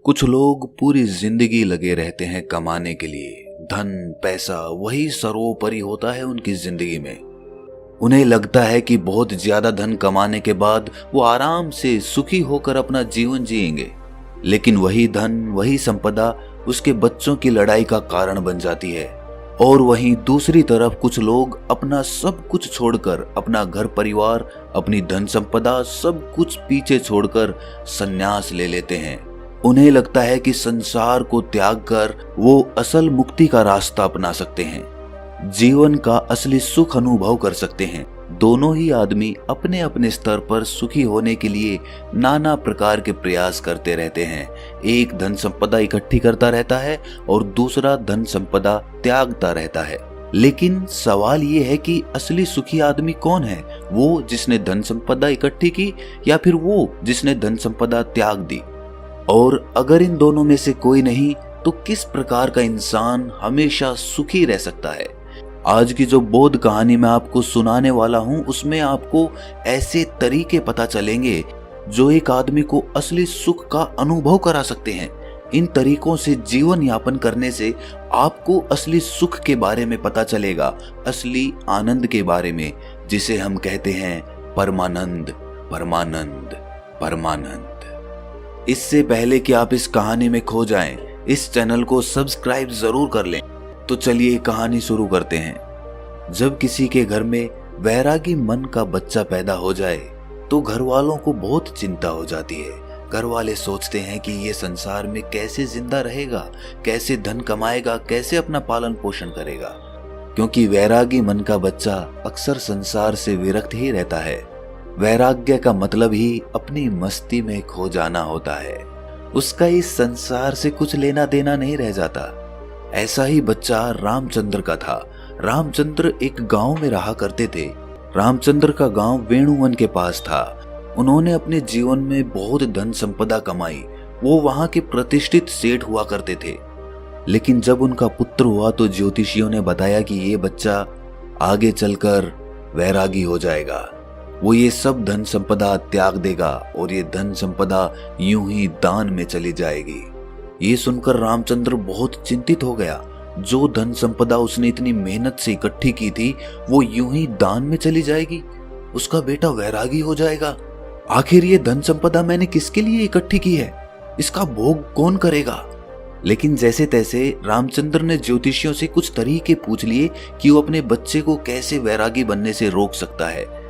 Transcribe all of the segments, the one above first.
कुछ लोग पूरी जिंदगी लगे रहते हैं कमाने के लिए। धन पैसा वही सर्वोपरि होता है उनकी जिंदगी में। उन्हें लगता है कि बहुत ज्यादा धन कमाने के बाद वो आराम से सुखी होकर अपना जीवन जिएंगे, लेकिन वही धन वही संपदा उसके बच्चों की लड़ाई का कारण बन जाती है। और वहीं दूसरी तरफ कुछ लोग अपना सब कुछ छोड़कर, अपना घर परिवार, अपनी धन संपदा सब कुछ पीछे छोड़कर संन्यास ले लेते हैं। उन्हें लगता है कि संसार को त्याग कर वो असल मुक्ति का रास्ता अपना सकते हैं, जीवन का असली सुख अनुभव कर सकते हैं। दोनों ही आदमी अपने अपने स्तर पर सुखी होने के लिए नाना प्रकार के प्रयास करते रहते हैं। एक धन संपदा इकट्ठी करता रहता है और दूसरा धन संपदा त्यागता रहता है। लेकिन सवाल ये है कि असली सुखी आदमी कौन है? वो जिसने धन संपदा इकट्ठी की या फिर वो जिसने धन संपदा त्याग दी? और अगर इन दोनों में से कोई नहीं, तो किस प्रकार का इंसान हमेशा सुखी रह सकता है? आज की जो बोध कहानी मैं आपको सुनाने वाला हूं, उसमें आपको ऐसे तरीके पता चलेंगे जो एक आदमी को असली सुख का अनुभव करा सकते हैं। इन तरीकों से जीवन यापन करने से आपको असली सुख के बारे में पता चलेगा, असली आनंद के बारे में, जिसे हम कहते हैं परमानंद, परमानंद, परमानंद। इससे पहले कि आप इस कहानी में खो जाएं, इस चैनल को सब्सक्राइब जरूर कर लें। तो चलिए कहानी शुरू करते हैं। जब किसी के घर में वैरागी मन का बच्चा पैदा हो जाए तो घर वालों को बहुत चिंता हो जाती है। घर वाले सोचते हैं कि ये संसार में कैसे जिंदा रहेगा, कैसे धन कमाएगा, कैसे अपना पालन पोषण करेगा, क्योंकि वैरागी मन का बच्चा अक्सर संसार से विरक्त ही रहता है। वैराग्य का मतलब ही अपनी मस्ती में खो जाना होता है। उसका इस संसार से कुछ लेना देना नहीं रह जाता। ऐसा ही बच्चा रामचंद्र का था। रामचंद्र एक गांव में रहा करते थे। रामचंद्र का गांव वेणुवन के पास था। उन्होंने अपने जीवन में बहुत धन संपदा कमाई। वो वहां के प्रतिष्ठित सेठ हुआ करते थे। लेकिन जब उनका पुत्र हुआ तो ज्योतिषियों ने बताया कि ये बच्चा आगे चलकर वैरागी हो जाएगा। वो ये सब धन संपदा त्याग देगा और ये धन संपदा यूं ही दान में चली जाएगी। ये सुनकर रामचंद्र बहुत चिंतित हो गया। जो धन संपदा उसने इतनी मेहनत से इकट्ठी की थी वो यूं ही दान में चली जाएगी, उसका बेटा वैरागी हो जाएगा। आखिर ये धन संपदा मैंने किसके लिए इकट्ठी की है? इसका भोग कौन करेगा? लेकिन जैसे तैसे रामचंद्र ने ज्योतिषियों से कुछ तरीके पूछ लिए कि वो अपने बच्चे को कैसे वैरागी बनने से रोक सकता है।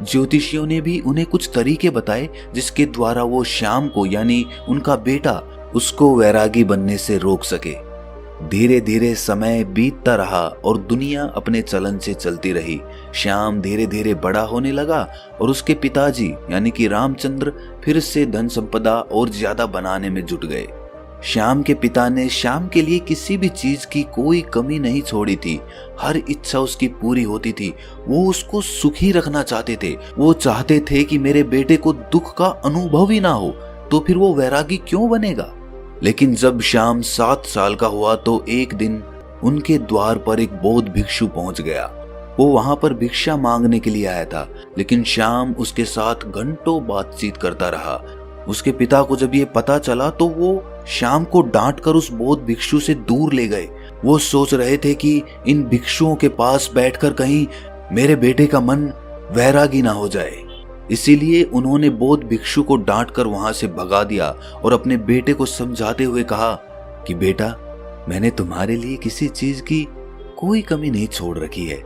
ज्योतिषियों ने भी उन्हें कुछ तरीके बताए जिसके द्वारा वो श्याम को, यानी उनका बेटा, उसको वैरागी बनने से रोक सके। धीरे धीरे समय बीतता रहा और दुनिया अपने चलन से चलती रही। श्याम धीरे धीरे बड़ा होने लगा और उसके पिताजी यानी कि रामचंद्र फिर से धन संपदा और ज्यादा बनाने में जुट गए। श्याम के पिता ने श्याम के लिए किसी भी चीज की कोई कमी नहीं छोड़ी थी। हर इच्छा उसकी पूरी होती थी। वो उसको सुखी रखना चाहते थे। वो चाहते थे कि मेरे बेटे को दुख का अनुभव ही ना हो, तो फिर वो वैरागी क्यों बनेगा? लेकिन जब श्याम 7 साल का हुआ तो एक दिन उनके द्वार पर एक बौद्ध भिक्षु पहुंच गया। वो वहां पर भिक्षा मांगने के लिए आया था, लेकिन श्याम उसके साथ घंटों बातचीत करता रहा। उसके पिता को जब ये पता चला तो वो श्याम को डांट कर उस बौद्ध भिक्षु से दूर ले गए। वो सोच रहे थे कि इन भिक्षुओं के पास बैठकर कहीं मेरे बेटे का मन वैरागी ना हो जाए। इसीलिए उन्होंने बौद्ध भिक्षु को डांट कर वहां से भगा दिया और अपने बेटे को समझाते हुए कहा कि बेटा, मैंने तुम्हारे लिए किसी चीज की कोई कमी नहीं छोड़ रखी है।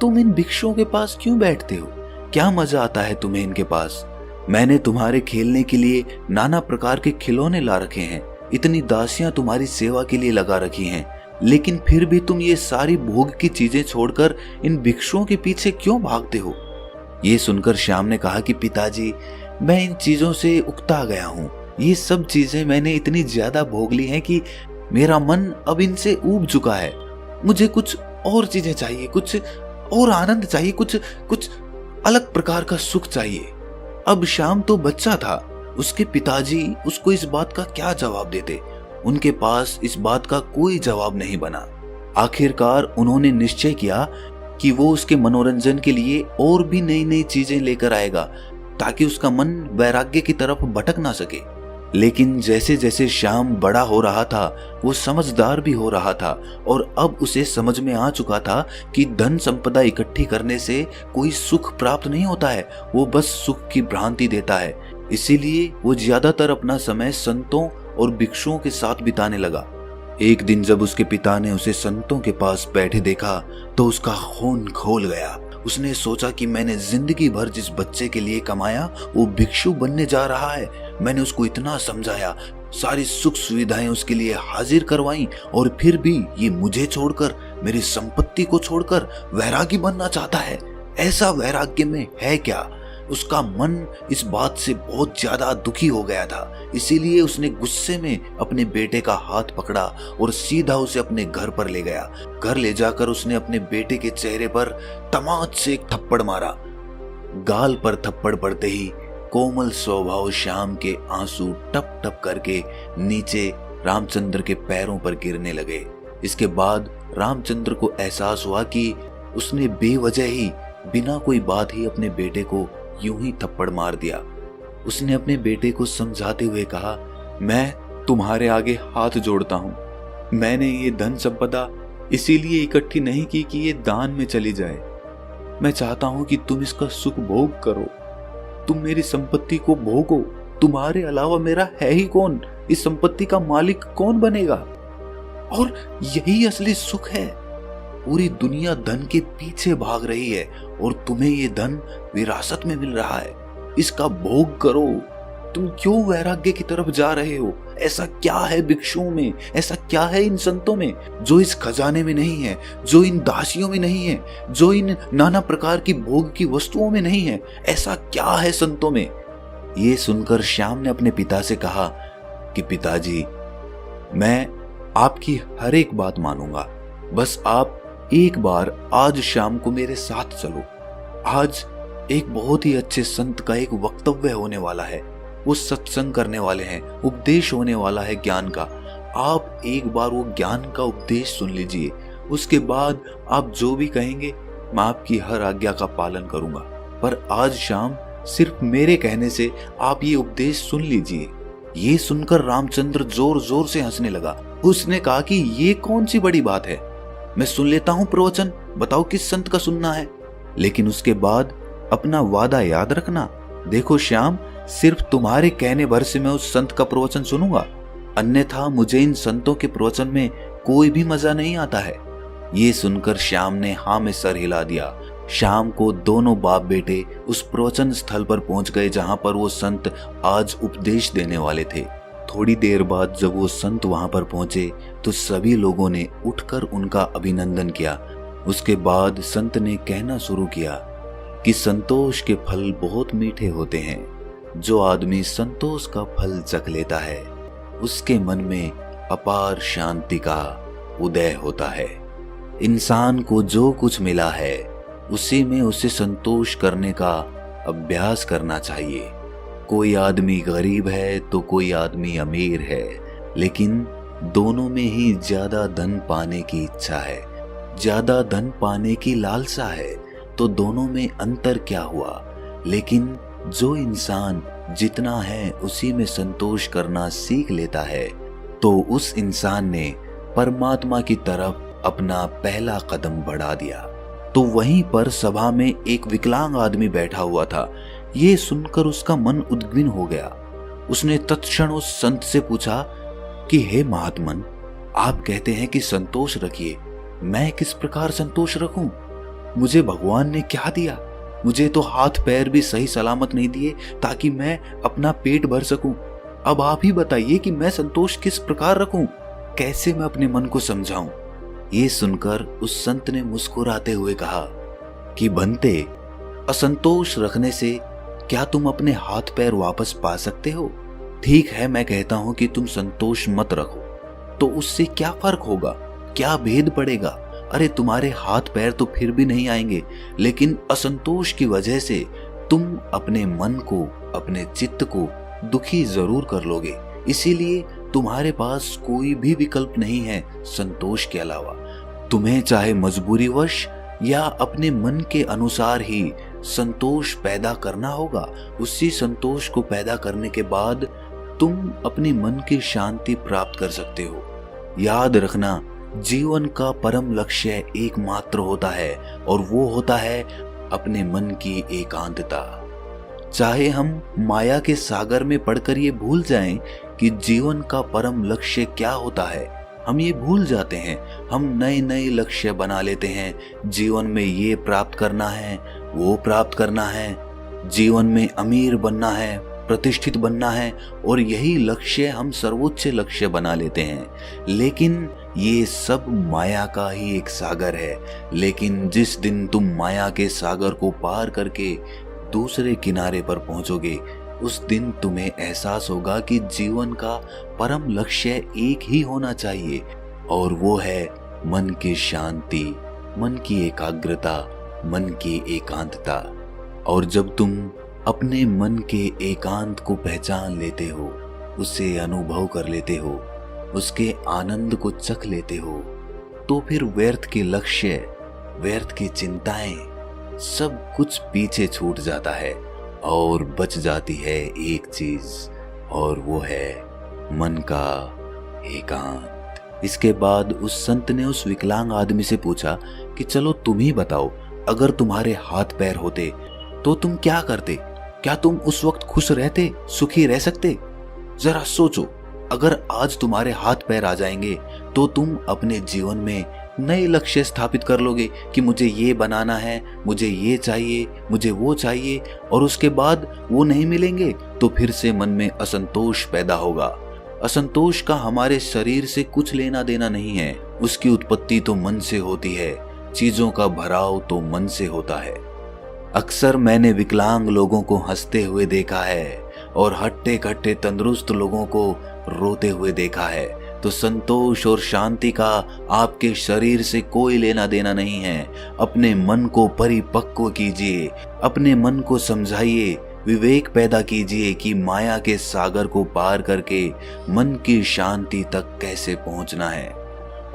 तुम इन भिक्षुओं के पास क्यों बैठते हो? क्या मजा आता है तुम्हें इनके पास? मैंने तुम्हारे खेलने के लिए नाना प्रकार के खिलौने ला रखे हैं, इतनी दासियां तुम्हारी सेवा के लिए लगा रखी हैं, लेकिन फिर भी तुम ये सारी भोग की चीजें छोड़कर इन भिक्षुओं के पीछे क्यों भागते हो? ये सुनकर श्याम ने कहा कि पिताजी, मैं इन चीजों से उकता गया हूँ। ये सब चीजें मैंने इतनी ज्यादा भोग ली हैं कि मेरा मन अब इनसे ऊब चुका है। मुझे कुछ और चीजें चाहिए, कुछ और आनंद चाहिए, कुछ अलग प्रकार का सुख चाहिए। अब श्याम तो बच्चा था। उसके पिताजी उसको इस बात का क्या जवाब देते? उनके पास इस बात का कोई जवाब नहीं बना। आखिरकार उन्होंने निश्चय किया कि वो उसके मनोरंजन के लिए और भी नई नई चीजें लेकर आएगा ताकि उसका मन वैराग्य की तरफ भटक ना सके। लेकिन जैसे जैसे श्याम बड़ा हो रहा था वो समझदार भी हो रहा था और अब उसे समझ में आ चुका था कि धन संपदा इकट्ठी करने से कोई सुख प्राप्त नहीं होता है, वो बस सुख की भ्रांति देता है। इसीलिए वो ज्यादातर अपना समय संतों और भिक्षुओं के साथ बिताने लगा। एक दिन जब उसके पिता ने उसे संतों के पास बैठे देखा तो उसका खून खौल गया। उसने सोचा कि मैंने जिंदगी भर जिस बच्चे के लिए कमाया वो भिक्षु बनने जा रहा है। मैंने उसको इतना समझाया, सारी सुख सुविधाएं उसके लिए हाजिर करवाई और फिर भी ये मुझे छोड़कर, मेरी संपत्ति को छोड़कर वैरागी बनना चाहता है। ऐसा वैराग्य में है क्या? उसका मन इस बात से बहुत ज्यादा दुखी हो गया था। इसीलिए उसने गुस्से में अपने बेटे का हाथ पकड़ा और सीधा उसे अपने घर पर ले गया। घर ले जाकर उसने अपने बेटे के चेहरे पर तमाच से एक थप्पड़ मारा। गाल पर थप्पड़ पड़ते ही कोमल स्वभाव श्याम के आंसू टप टप करके नीचे रामचंद्र के पैरों पर गिरने लगे। इसके बाद रामचंद्र को एहसास हुआ कि उसने बेवजह ही, बिना कोई बात ही अपने बेटे को यूं ही थप्पड़ मार दिया। उसने अपने बेटे को समझाते हुए कहा, मैं तुम्हारे आगे हाथ जोड़ता हूं। मैंने ये धन संपदा इसीलिए इकट्ठी नहीं की कि ये दान में चली जाए। मैं चाहता हूं कि तुम इसका सुख भोग करो। तुम मेरी संपत्ति को भोगो। तुम्हारे अलावा मेरा है ही कौन? इस संपत्ति का मालिक कौन बनेगा? और यही असली सुख है। पूरी दुनिया धन के पीछे भाग रही है और तुम्हें ये धन विरासत में मिल रहा है। इसका भोग करो। तुम क्यों वैराग्य की तरफ जा रहे हो? ऐसा क्या है भिक्षुओं में, ऐसा क्या है इन संतों में जो इस खजाने में नहीं है, जो इन दासियों में नहीं है, जो इन नाना प्रकार की भोग की वस्तुओं में नहीं है? ऐसा क्या है संतों में? ये सुनकर श्याम ने अपने पिता से कहा कि पिताजी, मैं आपकी हर एक बात मानूंगा, बस आप एक बार आज शाम को मेरे साथ चलो। आज एक बहुत ही अच्छे संत का एक वक्तव्य होने वाला है। वो सत्संग करने वाले हैं, उपदेश होने वाला है ज्ञान का। आप एक बार वो ज्ञान का उपदेश सुन लीजिए। उसके बाद आप जो भी कहेंगे मैं आपकी हर आज्ञा का पालन करूंगा, पर आज शाम सिर्फ मेरे कहने से आप ये उपदेश सुन लीजिए। ये सुनकर रामचंद्र जोर जोर से हंसने लगा। उसने कहा कि ये कौन सी बड़ी बात है, मैं सुन लेता हूं प्रवचन, बताओ किस संत का सुनना है। लेकिन उसके बाद अपना वादा याद रखना। देखो श्याम, सिर्फ तुम्हारे कहने भर से मैं उस संत का प्रवचन सुनूंगा, अन्यथा मुझे इन संतों के प्रवचन में कोई भी मजा नहीं आता है। ये सुनकर श्याम ने हाँ में सर हिला दिया। शाम को दोनों बाप बेटे उस प्रवचन स्थल पर पहुंच गए जहां पर वो संत आज उपदेश देने वाले थे। थोड़ी देर बाद जब वो संत वहां पर पहुंचे तो सभी लोगों ने उठकर उनका अभिनंदन किया। उसके बाद संत ने कहना शुरू किया कि संतोष के फल बहुत मीठे होते हैं। जो आदमी संतोष का फल चख लेता है उसके मन में अपार शांति का उदय होता है। इंसान को जो कुछ मिला है उसी में उसे संतोष करने का अभ्यास करना चाहिए। कोई आदमी गरीब है तो कोई आदमी अमीर है, लेकिन दोनों में ही ज्यादा धन पाने की इच्छा है, ज्यादा धन पाने की लालसा है, तो दोनों में अंतर क्या हुआ। लेकिन जो इंसान जितना है उसी में संतोष करना सीख लेता है तो उस इंसान ने परमात्मा की तरफ अपना पहला कदम बढ़ा दिया। तो वहीं पर सभा में एक विकलांग आदमी बैठा हुआ था। ये सुनकर उसका मन उद्विग्न हो गया। उसने तत्क्षण उस संत से पूछा कि हे महात्मन, आप कहते हैं कि संतोष रखिए, मैं किस प्रकार संतोष रखूं? मुझे भगवान ने क्या दिया? मुझे तो हाथ पैर भी सही सलामत नहीं दिए ताकि मैं अपना पेट भर सकूं। अब आप ही बताइए कि मैं संतोष किस प्रकार रखूं? कैसे मैं अपने मन को समझाऊं? ये सुनकर उस संत ने मुस्कुराते हुए कहा कि बनते, असंतोष रखने से क्या तुम अपने हाथ पैर वापस पा सकते हो? ठीक है, मैं कहता हूं कि तुम संतोष मत रखो, तो उससे क्या फर्क होगा, क्या भेद पड़ेगा? अरे तुम्हारे हाथ पैर तो फिर भी नहीं आएंगे, लेकिन असंतोष की वजह से तुम अपने मन को, अपने चित्त को दुखी जरूर कर लोगे। इसीलिए तुम्हारे पास कोई भी विकल्प नहीं है संतोष के अलावा। तुम्हें चाहे मजबूरीवश या अपने मन के अनुसार ही संतोष पैदा करना होगा। उसी संतोष को पैदा करने के बाद तुम अपने मन की शांति प्राप्त कर सकते हो। याद रखना, जीवन का परम लक्ष्य एकमात्र होता है और वो होता है अपने मन की एकांतता। चाहे हम माया के सागर में पड़कर ये भूल जाएं कि जीवन का परम लक्ष्य क्या होता है, हम ये भूल जाते हैं। हम नए नए लक्ष्य बना लेते हैं। जीवन में ये प्राप्त करना है, वो प्राप्त करना है, जीवन में अमीर बनना है, प्रतिष्ठित बनना है, और यही लक्ष्य हम सर्वोच्च लक्ष्य बना लेते हैं। लेकिन ये सब माया का ही एक सागर है। लेकिन जिस दिन तुम माया के सागर को पार करके दूसरे किनारे पर पहुंचोगे, उस दिन तुम्हें एहसास होगा कि जीवन का परम लक्ष्य एक ही होना चाहिए, और वो है मन की शांति, मन की एकाग्रता, मन की एकांतता। और जब तुम अपने मन के एकांत को पहचान लेते हो, उसे अनुभव कर लेते हो, उसके आनंद को चख लेते हो, तो फिर व्यर्थ के लक्ष्य, व्यर्थ की चिंताएं, सब कुछ पीछे छूट जाता है और बच जाती है एक चीज, और वो है मन का एकांत। इसके बाद उस संत ने उस विकलांग आदमी से पूछा कि चलो तुम ही बताओ, अगर तुम्हारे हाथ पैर होते तो तुम क्या करते? क्या तुम उस वक्त खुश रहते, सुखी रह सकते? जरा सोचो, अगर आज तुम्हारे हाथ पैर आ जाएंगे तो तुम अपने जीवन में नए लक्ष्य स्थापित कर लोगे कि मुझे ये बनाना है, मुझे ये चाहिए, मुझे वो चाहिए, और उसके बाद वो नहीं मिलेंगे तो फिर से मन में असंतोष पैदा होगा। असंतोष का हमारे शरीर से कुछ लेना देना नहीं है, उसकी उत्पत्ति तो मन से होती है, चीजों का भराव तो मन से होता है। अक्सर मैंने विकलांग लोगों को हंसते हुए देखा है और हट्टे कट्टे तंदुरुस्त लोगों को रोते हुए देखा है। तो संतोष और शांति का आपके शरीर से कोई लेना देना नहीं है। अपने मन को परिपक्व कीजिए, अपने मन को समझाइए, विवेक पैदा कीजिए कि माया के सागर को पार करके मन की शांति तक कैसे पहुंचना है।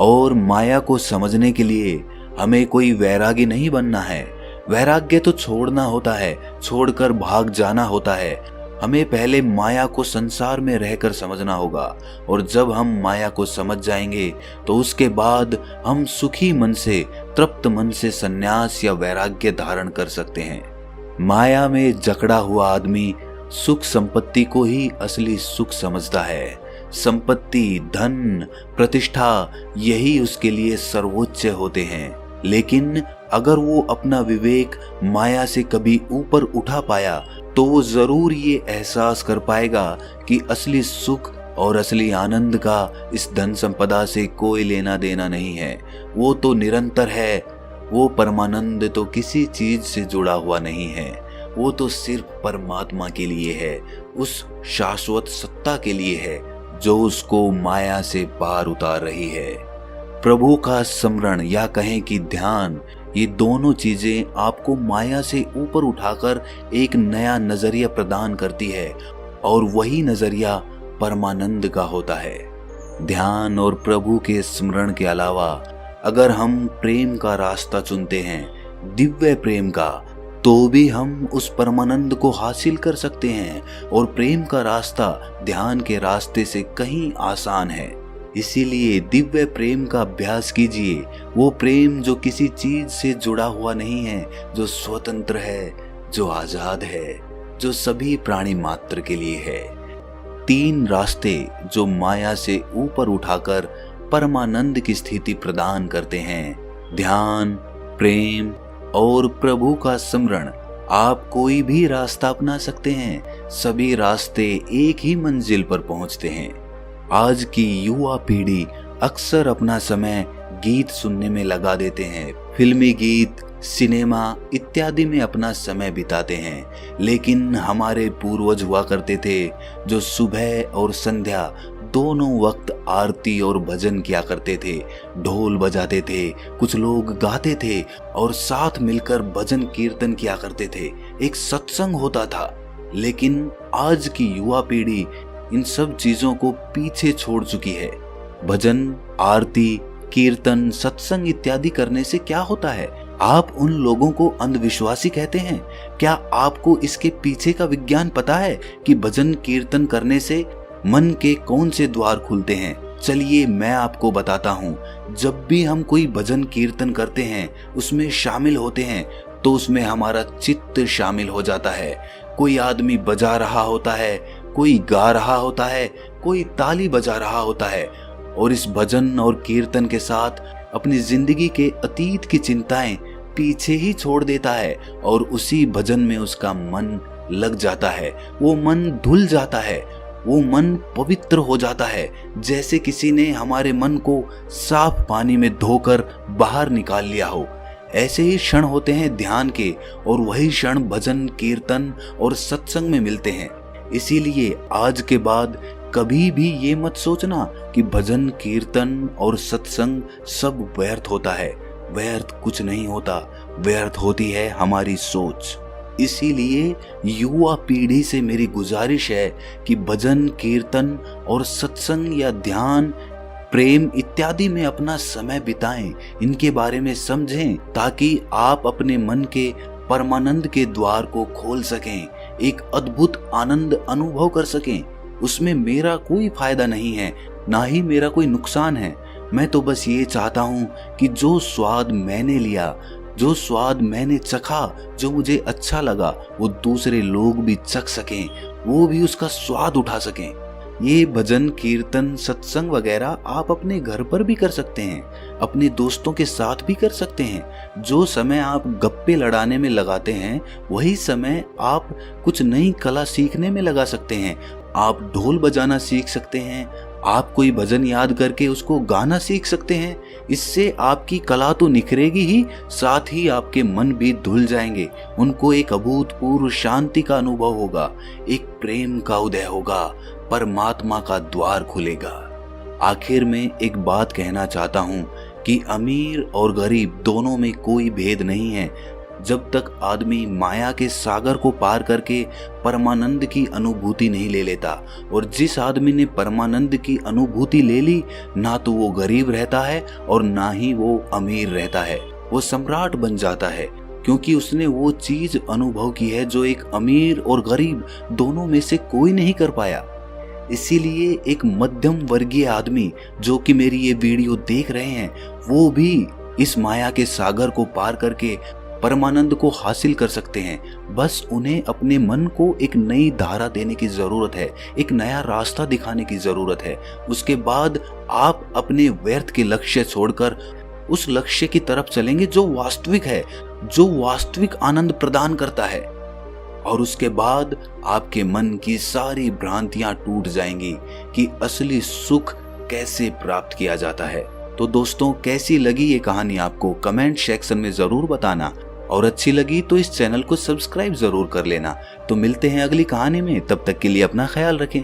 और माया को समझने के लिए हमें कोई वैरागी नहीं बनना है। वैराग्य तो छोड़ना होता है, छोड़कर भाग जाना होता है। हमें पहले माया को संसार में रहकर समझना होगा, और जब हम माया को समझ जाएंगे तो उसके बाद हम सुखी मन से, तृप्त मन से संन्यास या वैराग्य धारण कर सकते हैं। माया में जकड़ा हुआ आदमी सुख संपत्ति को ही असली सुख समझता है। संपत्ति, धन, प्रतिष्ठा, यही उसके लिए सर्वोच्च होते हैं। लेकिन अगर वो अपना विवेक माया से कभी ऊपर उठा पाया तो वो जरूर ये एहसास कर पाएगा कि असली सुख और असली आनंद का इस धन संपदा से कोई लेना देना नहीं है। वो तो निरंतर है। वो परमानंद तो किसी चीज से जुड़ा हुआ नहीं है। वो तो सिर्फ परमात्मा के लिए है, उस शाश्वत सत्ता के लिए है जो उसको माया से पार उतार रही है। प्रभु का स्मरण या कहें कि ध्यान, ये दोनों चीजें आपको माया से ऊपर उठाकर एक नया नजरिया प्रदान करती है, और वही नजरिया परमानंद का होता है। ध्यान और प्रभु के स्मरण के अलावा अगर हम प्रेम का रास्ता चुनते हैं, दिव्य प्रेम का, तो भी हम उस परमानंद को हासिल कर सकते हैं। और प्रेम का रास्ता ध्यान के रास्ते से कहीं आसान है। इसीलिए दिव्य प्रेम का अभ्यास कीजिए। वो प्रेम जो किसी चीज से जुड़ा हुआ नहीं है, जो स्वतंत्र है, जो आजाद है, जो सभी प्राणी मात्र के लिए है। 3 रास्ते जो माया से ऊपर उठाकर परमानंद की स्थिति प्रदान करते हैं, ध्यान, प्रेम और प्रभु का स्मरण। आप कोई भी रास्ता अपना सकते हैं, सभी रास्ते एक ही मंजिल पर पहुंचते हैं। आज की युवा पीढ़ी अक्सर अपना समय गीत सुनने में लगा देते हैं, फिल्मी गीत, सिनेमा इत्यादि में अपना समय बिताते हैं। लेकिन हमारे पूर्वज हुआ करते थे जो सुबह और संध्या दोनों वक्त आरती और भजन किया करते थे, ढोल बजाते थे, कुछ लोग गाते थे और साथ मिलकर भजन कीर्तन किया करते थे। एक सत्संग होता था। लेकिन आज की युवा पीढ़ी इन सब चीजों को पीछे छोड़ चुकी है। भजन, आरती, कीर्तन, सत्संग इत्यादि करने से क्या होता है? आप उन लोगों को अंधविश्वासी कहते हैं। क्या आपको इसके पीछे का विज्ञान पता है कि भजन कीर्तन करने से मन के कौन से द्वार खुलते हैं? चलिए मैं आपको बताता हूँ। जब भी हम कोई भजन कीर्तन करते हैं, उसमें शामिल होते हैं, तो उसमें हमारा चित्त शामिल हो जाता है। कोई आदमी बजा रहा होता है, कोई गा रहा होता है, कोई ताली बजा रहा होता है, और इस भजन और कीर्तन के साथ अपनी जिंदगी के अतीत की चिंताएं पीछे ही छोड़ देता है और उसी भजन में उसका मन लग जाता है। वो मन धुल जाता है, वो मन पवित्र हो जाता है, जैसे किसी ने हमारे मन को साफ पानी में धोकर बाहर निकाल लिया हो। ऐसे ही क्षण होते हैं ध्यान के, और वही क्षण भजन कीर्तन और सत्संग में मिलते हैं। इसीलिए आज के बाद कभी भी ये मत सोचना कि भजन कीर्तन और सत्संग सब व्यर्थ होता है। व्यर्थ कुछ नहीं होता, व्यर्थ होती है हमारी सोच। इसीलिए युवा पीढ़ी से मेरी गुजारिश है कि भजन कीर्तन और सत्संग या ध्यान, प्रेम इत्यादि में अपना समय बिताएं, इनके बारे में समझें, ताकि आप अपने मन के परमानंद के द्वार को खोल सकें, एक अद्भुत आनंद अनुभव कर सकें। उसमें मेरा कोई फायदा नहीं है, ना ही मेरा कोई नुकसान है। मैं तो बस ये चाहता हूँ कि जो स्वाद मैंने लिया, जो स्वाद मैंने चखा, जो मुझे अच्छा लगा, वो दूसरे लोग भी चख सकें, वो भी उसका स्वाद उठा सकें। ये भजन कीर्तन सत्संग वगैरह आप अपने घर पर भी कर सकते हैं, अपने दोस्तों के साथ भी कर सकते हैं। जो समय आप गप्पे लड़ाने में लगाते हैं, वही समय आप कुछ नई कला सीखने में लगा सकते हैं। आप ढोल बजाना सीख सकते हैं, आप कोई भजन याद करके उसको गाना सीख सकते हैं। इससे आपकी कला तो निखरेगी ही, साथ ही आपके मन भी धुल जाएंगे। उनको एक अभूतपूर्व शांति का अनुभव होगा, एक प्रेम का उदय होगा, परमात्मा का द्वार खुलेगा। आखिर में एक बात कहना चाहता हूँ कि अमीर और गरीब दोनों में कोई भेद नहीं है। जब तक आदमी माया के सागर को पार करके परमानंद की अनुभूति नहीं ले लेता, और जिस आदमी ने परमानंद की अनुभूति ले ली, ना तो वो गरीब रहता है और ना ही वो अमीर रहता है। वो सम्राट बन जाता है, क्योंकि उसने वो चीज अनुभव की है जो एक अमीर और गरीब दोनों में से कोई नहीं कर पाया। इसीलिए एक मध्यम वर्गीय आदमी जो कि मेरी ये वीडियो देख रहे हैं, वो भी इस माया के सागर को पार करके परमानंद को हासिल कर सकते हैं। बस उन्हें अपने मन को एक नई धारा देने की जरूरत है, एक नया रास्ता दिखाने की जरूरत है। उसके बाद आप अपने व्यर्थ के लक्ष्य छोड़कर उस लक्ष्य की तरफ चलेंगे जो वास्तविक है, जो वास्तविक आनंद प्रदान करता है। और उसके बाद आपके मन की सारी भ्रांतियां टूट जाएंगी कि असली सुख कैसे प्राप्त किया जाता है। तो दोस्तों, कैसी लगी ये कहानी आपको कमेंट सेक्शन में जरूर बताना, और अच्छी लगी तो इस चैनल को सब्सक्राइब जरूर कर लेना। तो मिलते हैं अगली कहानी में, तब तक के लिए अपना ख्याल रखें।